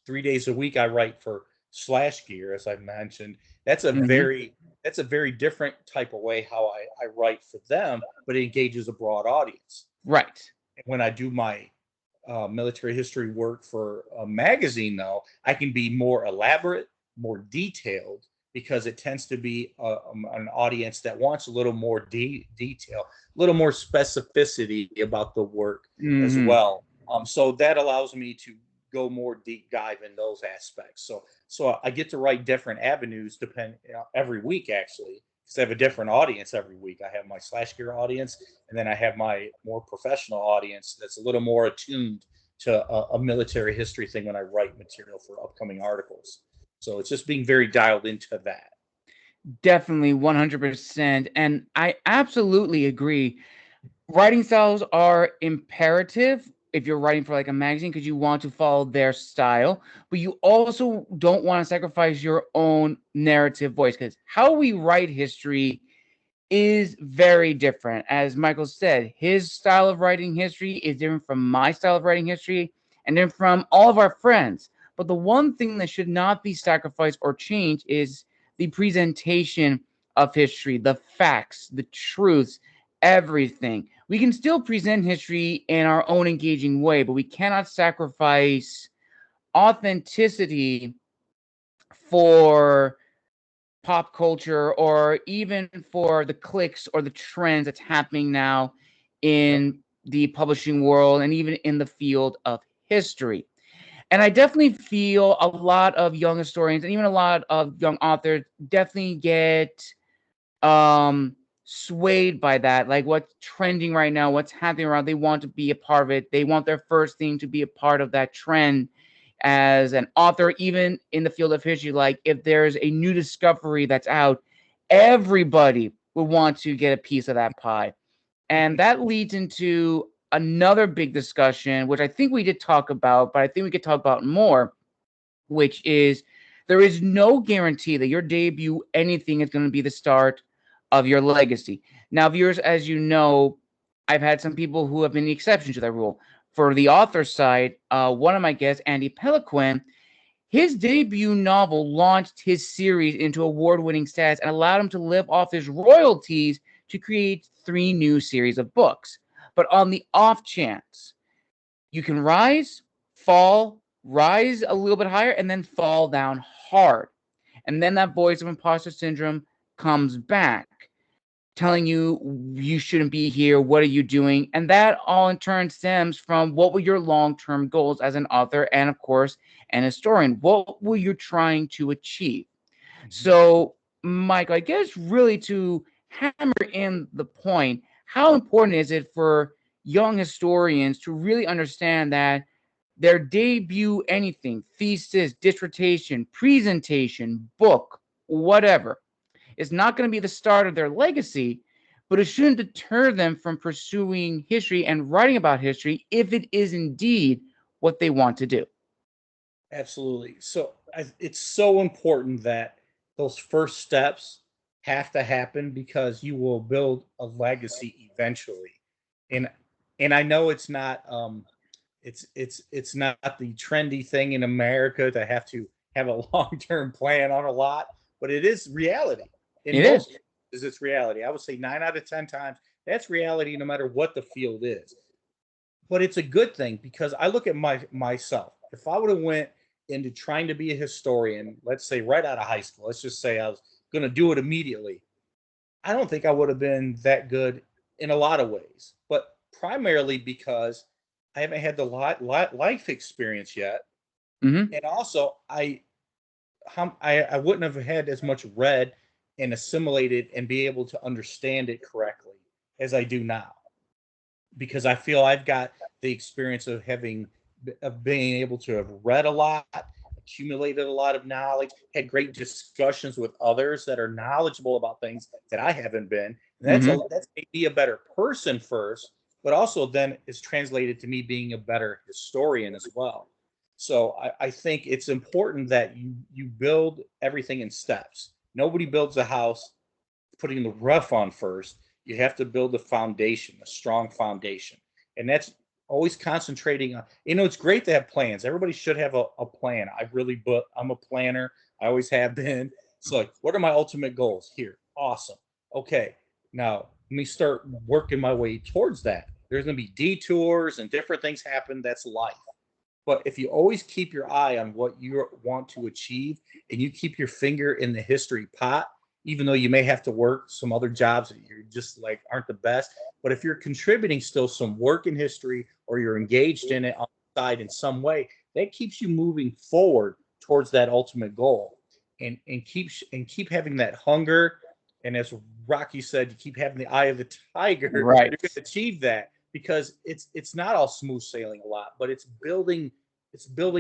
3 days a week I write for Slash Gear, as I mentioned. That's a Hmm. very that's a very different type of way how I write for them, but it engages a broad audience. Right. When I do my military history work for a magazine, though, I can be more elaborate, more detailed, because it tends to be an audience that wants a little more detail, a little more specificity about the work as Hmm. well. So that allows me to go more deep dive in those aspects. So I get to write different avenues every week actually because I have a different audience every week. I have my Slash Gear audience, and then I have my more professional audience that's a little more attuned to a military history thing when I write material for upcoming articles. So it's just being very dialed into that. Definitely 100%. And I absolutely agree. Writing styles are imperative if you're writing for like a magazine because you want to follow their style, but you also don't want to sacrifice your own narrative voice because how we write history is very different. As Michael said, his style of writing history is different from my style of writing history and then from all of our friends. But the one thing that should not be sacrificed or changed is the presentation of history, the facts, the truths, everything. We can still present history in our own engaging way, but we cannot sacrifice authenticity for pop culture or even for the clicks or the trends that's happening now Yep. in the publishing world and even in the field of history. And I definitely feel a lot of young historians and even a lot of young authors definitely get swayed by that, like what's trending right now, what's happening around. They want to be a part of it. They want their first thing to be a part of that trend as an author, even in the field of history. Like if there's a new discovery that's out, everybody would want to get a piece of that pie. And that leads into another big discussion, which I think we did talk about, but I think we could talk about more, which is There is no guarantee that your debut anything is going to be the start of your legacy. Now, viewers, as you know, I've had some people who have been the exception to that rule. For the author side, one of my guests, Andy Peliquin, his debut novel launched his series into award-winning status and allowed him to live off his royalties to create 3 new series of books. But on the off chance, you can rise, fall, rise a little bit higher, and then fall down hard. And then that voice of imposter syndrome comes back, telling you you shouldn't be here. What are you doing? And that all in turn stems from what were your long-term goals as an author and, of course, an historian? What were you trying to achieve? So, Mike, I guess really to hammer in the point, how important is it for young historians to really understand that their debut anything, thesis, dissertation, presentation, book, whatever, is not going to be the start of their legacy, but it shouldn't deter them from pursuing history and writing about history if it is indeed what they want to do. Absolutely. So it's so important that those first steps have to happen because you will build a legacy eventually. And I know it's not it's not the trendy thing in America to have a long-term plan on a lot, but it is reality. In It most is. cases, it's reality. I would say 9 out of 10 times that's reality, no matter what the field is. But it's a good thing because I look at myself. If I would have went into trying to be a historian, let's say right out of high school, let's just say I was going to do it immediately, I don't think I would have been that good in a lot of ways. But primarily because I haven't had the life experience yet, Mm-hmm. and also I wouldn't have had as much read and assimilated and be able to understand it correctly as I do now, because I feel I've got the experience of being able to have read a lot, accumulated a lot of knowledge, had great discussions with others that are knowledgeable about things that I haven't been. And Mm-hmm. that's made me a better person first, but also then is translated to me being a better historian as well. So I think it's important that you build everything in steps. Nobody builds a house putting the roof on first. You have to build a foundation, a strong foundation. And that's always concentrating on, it's great to have plans. Everybody should have a plan. I'm a planner. I always have been. So like, what are my ultimate goals here? Awesome. Okay. Now let me start working my way towards that. There's going to be detours and different things happen. That's life. But if you always keep your eye on what you want to achieve and you keep your finger in the history pot, even though you may have to work some other jobs that you're just like aren't the best, but if you're contributing still some work in history or you're engaged in it on the side in some way, that keeps you moving forward towards that ultimate goal, and keep having that hunger. And as Rocky said, you keep having the eye of the tiger. Right. You're going to achieve that because it's not all smooth sailing a lot, but it's building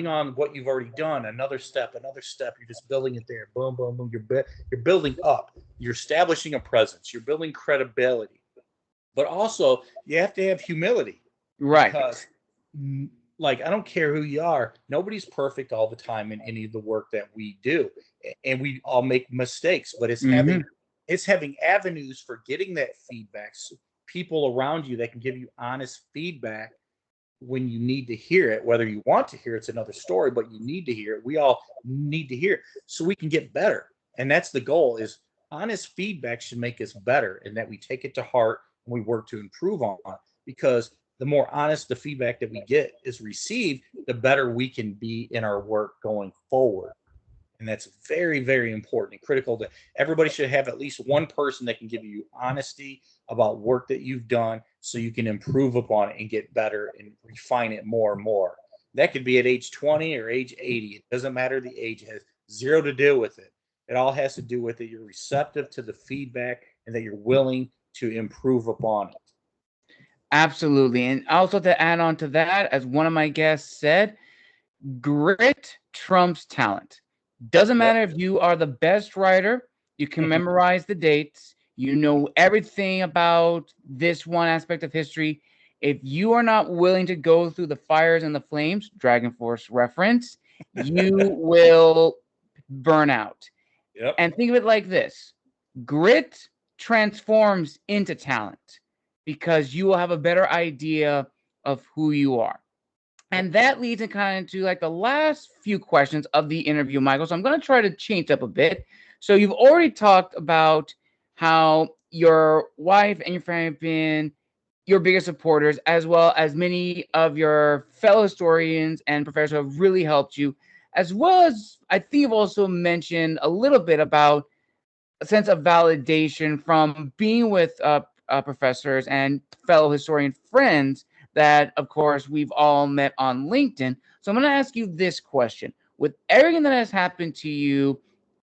on what you've already done. Another step, another step. You're just building it there. Boom, boom, boom. You're building up. You're establishing a presence. You're building credibility. But also, you have to have humility Right. because, like, I don't care who you are. Nobody's perfect all the time in any of the work that we do, and we all make mistakes. But Mm-hmm. it's having avenues for getting that feedback. So people around you that can give you honest feedback when you need to hear it. Whether you want to hear it's another story, but you need to hear it. We all need to hear it so we can get better. And that's the goal, is honest feedback should make us better, and that we take it to heart and we work to improve on it. Because the more honest the feedback that we get is received, the better we can be in our work going forward. And that's very, very important and critical. To everybody should have at least one person that can give you honesty about work that you've done so you can improve upon it and get better and refine it more and more. That could be at age 20 or age 80. It doesn't matter the age. It has zero to do with it. It all has to do with it. You're receptive to the feedback and that you're willing to improve upon it. Absolutely. And also to add on to that, as one of my guests said, grit trumps talent. Doesn't Yep. matter if you are the best writer, you can memorize the dates, you know everything about this one aspect of history. If you are not willing to go through the fires and the flames, Dragon Force reference, you will burnout. Yep. And think of it like this: grit transforms into talent because you will have a better idea of who you are. And that leads in kind of to like the last few questions of the interview, Michael. So I'm going to try to change up a bit. So you've already talked about how your wife and your family have been your biggest supporters, as well as many of your fellow historians and professors who have really helped you, as well as I think you've also mentioned a little bit about a sense of validation from being with professors and fellow historian friends that, of course, we've all met on LinkedIn. So I'm going to ask you this question. With everything that has happened to you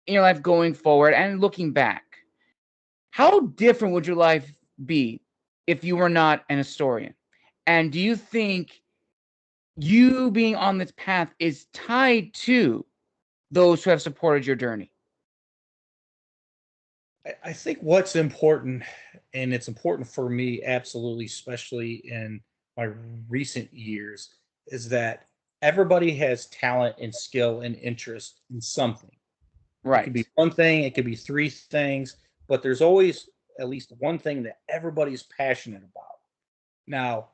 in your life going forward and looking back, how different would your life be if you were not an historian? And do you think you being on this path is tied to those who have supported your journey? I think what's important, and it's important for me, absolutely, especially in my recent years, is that everybody has talent and skill and interest in something. It could be Right. one thing, it could be three things, but there's always at least one thing that everybody's passionate about. Now,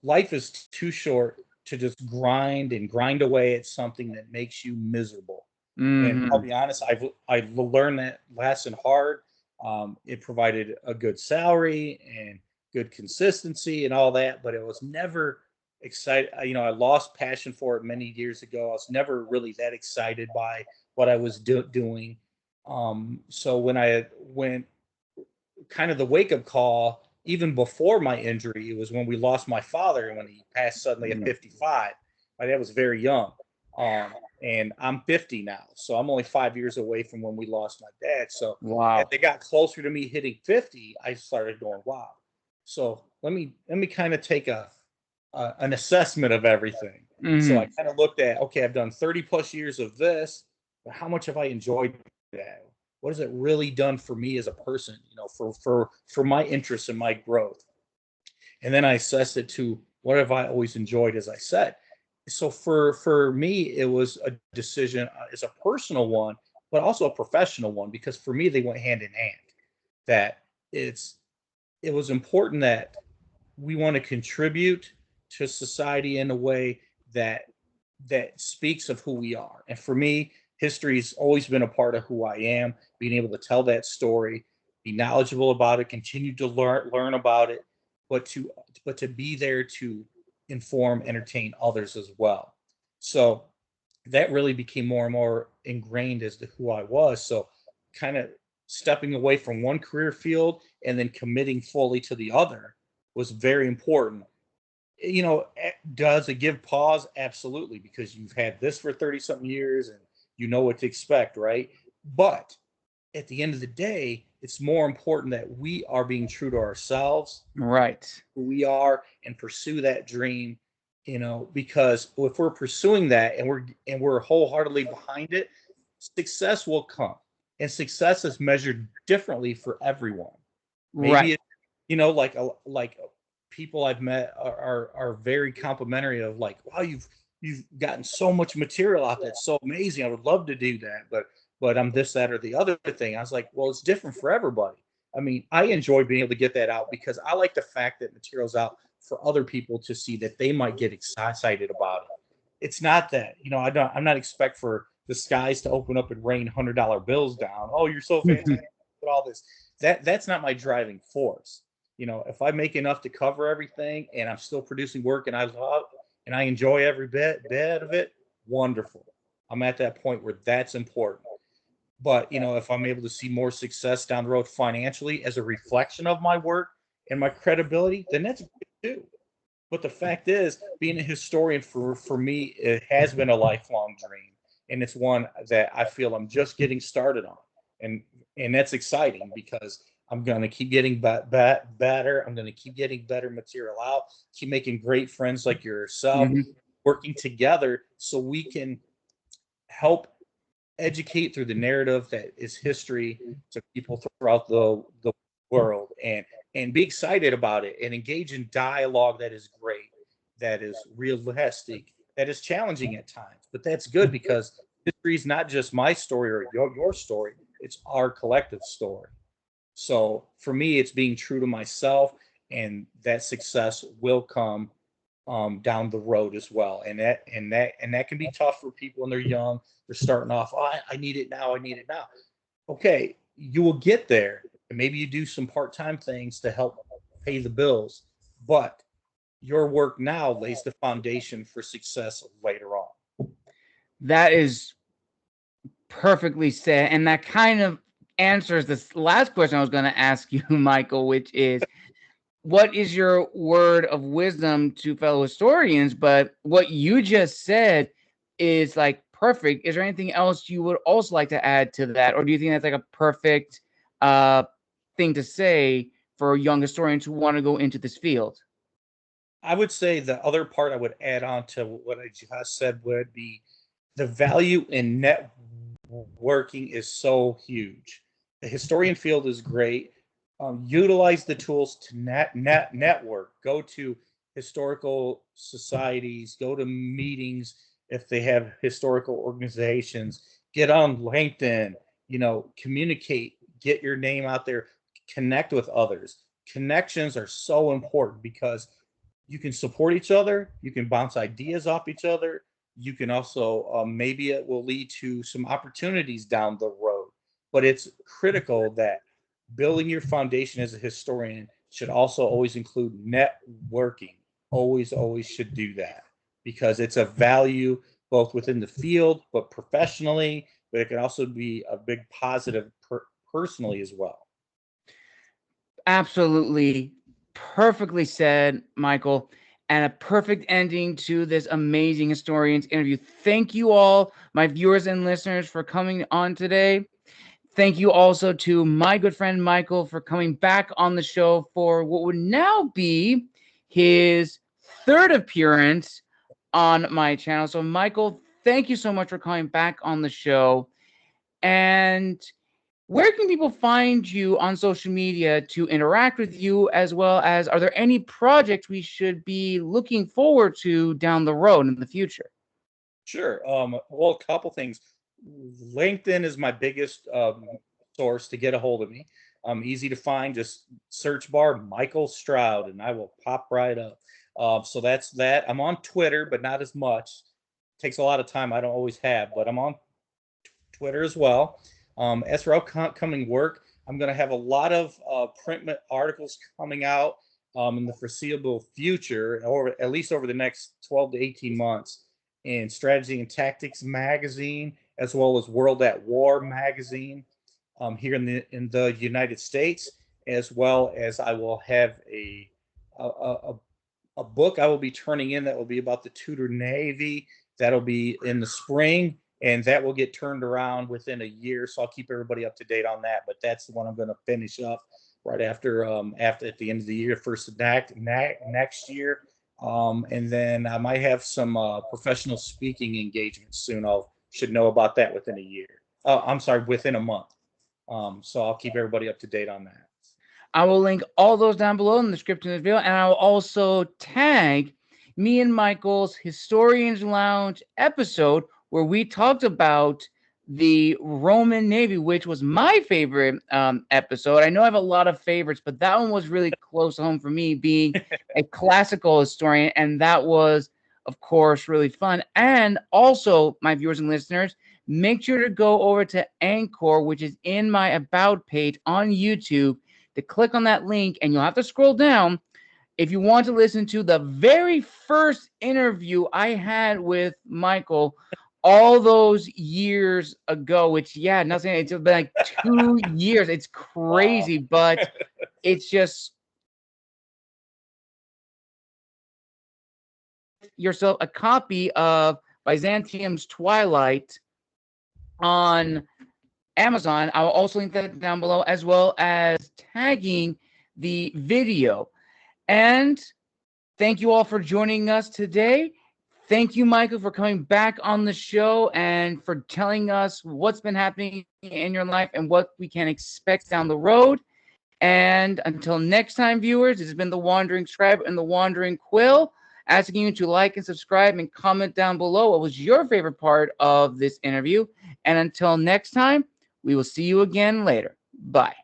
life is too short to just grind and grind away at something that makes you miserable. And I'll Hmm. be honest, I learned that lesson hard. It provided a good salary and good consistency and all that, but it was never excited. You know, I lost passion for it many years ago. I was never really that excited by what I was doing. So when kind of the wake up call, even before my injury, it was when we lost my father when he passed suddenly at 55. My dad was very young. Um, and I'm 50 now, so I'm only 5 years away from when we lost my dad. So as Wow. they got closer to me hitting 50, I started going, wow. So let me kind of take an assessment of everything. So I Hmm. kind of looked at, okay, I've done 30 plus years of this, but how much have I enjoyed that? What has it really done for me as a person, you know, for my interests and my growth? And then I assessed it to what have I always enjoyed, as I said. So for me, it was a decision as a personal one, but also a professional one, because for me they went hand in hand. That it's it was important that we want to contribute to society in a way that speaks of who we are. And for me, history's always been a part of who I am, being able to tell that story, be knowledgeable about it, continue to learn about it, but to be there to inform, entertain others as well. So that really became more and more ingrained as to who I was. So kind of stepping away from one career field and then committing fully to the other was very important. You know, does it give pause? Absolutely, because you've had this for 30 something years and you know what to expect, right? But at the end of the day, it's more important that we are being true to ourselves, Right. who we are, and pursue that dream, you know, because if we're pursuing that and we're wholeheartedly behind it, success will come. And success is measured differently for everyone. Maybe Right. it, you know, like people I've met are very complimentary of like, wow, you've gotten so much material out that's so amazing. I would love to do that, but I'm this, that, or the other thing. I was like, well, it's different for everybody. I mean, I enjoy being able to get that out because I like the fact that material's out for other people to see that they might get excited about it. It's not that, you know, I'm not expect for the skies to open up and rain $100 bills down. Oh, you're so fantastic with all this. That's not my driving force. You know, if I make enough to cover everything and I'm still producing work and I love and I enjoy every bit of it, wonderful. I'm at that point where that's important. But, you know, if I'm able to see more success down the road financially as a reflection of my work and my credibility, then that's good too. But the fact is, being a historian for me, it has been a lifelong dream, and it's one that I feel I'm just getting started on, and that's exciting because I'm going to keep getting better. I'm going to keep getting better material out, keep making great friends like yourself, Hmm. working together so we can help educate through the narrative that is history to people throughout the world, and be excited about it and engage in dialogue that is great, that is realistic, that is challenging at times, but that's good because history is not just my story or your story, it's our collective story. So for me, it's being true to myself, and that success will come down the road as well. And that can be tough for people when they're young. They're starting off, oh, I need it now. I need it now. Okay, you will get there, and maybe you do some part-time things to help pay the bills, but your work now lays the foundation for success later on. That is perfectly said. And that kind of answers this last question I was going to ask you, Michael, which is, what is your word of wisdom to fellow historians? But what you just said is like perfect. Is there anything else you would also like to add to that? Or do you think that's like a perfect thing to say for young historians who want to go into this field? I would say the other part I would add on to what I just said would be the value in networking is so huge. The historian field is great. Utilize the tools to network. Go to historical societies. Go to meetings if they have historical organizations. Get on LinkedIn. Communicate. Get your name out there. Connect with others. Connections are so important because you can support each other. You can bounce ideas off each other. You can also maybe it will lead to some opportunities down the road. But it's critical that building your foundation as a historian should also always include networking. Always should do that because it's a value both within the field, but professionally, but it can also be a big positive personally as well. Absolutely perfectly said, Michael, and a perfect ending to this amazing historians interview. Thank you all, my viewers and listeners, for coming on today. Thank you also to my good friend Michael for coming back on the show for what would now be his third appearance on my channel. So, Michael, thank you so much for coming back on the show. And where can people find you on social media to interact with you, as well as are there any projects we should be looking forward to down the road in the future? Sure. Well, a couple things. LinkedIn is my biggest source to get a hold of me. Easy to find. Just search bar Michael Stroud, and I will pop right up. So that's that. I'm on Twitter, but not as much. Takes a lot of time. I don't always have, but I'm on Twitter as well. As for upcoming work, I'm going to have a lot of print articles coming out in the foreseeable future, or at least over the next 12 to 18 months, in Strategy and Tactics magazine, as well as World at War magazine here in the United States, as well as I will have a book I will be turning in that will be about the Tudor Navy. That'll be in the spring, and that will get turned around within a year. So I'll keep everybody up to date on that. But that's the one I'm going to finish up right after at the end of the year, first of next year. And then I might have some professional speaking engagements soon. Should know about that within a year. I'm sorry, within a month. So I'll keep everybody up to date on that. I will link all those down below in the description of the video, and I will also tag me and Michael's Historians Lounge episode where we talked about the Roman Navy, which was my favorite episode. I know I have a lot of favorites, but that one was really close to home for me, being a classical historian, and that was, of course, really fun. And also, my viewers and listeners, make sure to go over to Anchor, which is in my About page on YouTube, to click on that link, and you'll have to scroll down if you want to listen to the very first interview I had with Michael all those years ago, which, yeah, nothing, it's been like 2 years. It's crazy, wow. But it's just yourself a copy of Byzantium's Twilight on Amazon. I will also link that down below, as well as tagging the video. And thank you all for joining us today. Thank you, Michael, for coming back on the show and for telling us what's been happening in your life and what we can expect down the road. And until next time, viewers, this has been The Wandering Scribe and The Wandering Quill. asking you to like and subscribe and comment down below what was your favorite part of this interview. And until next time, we will see you again later. Bye.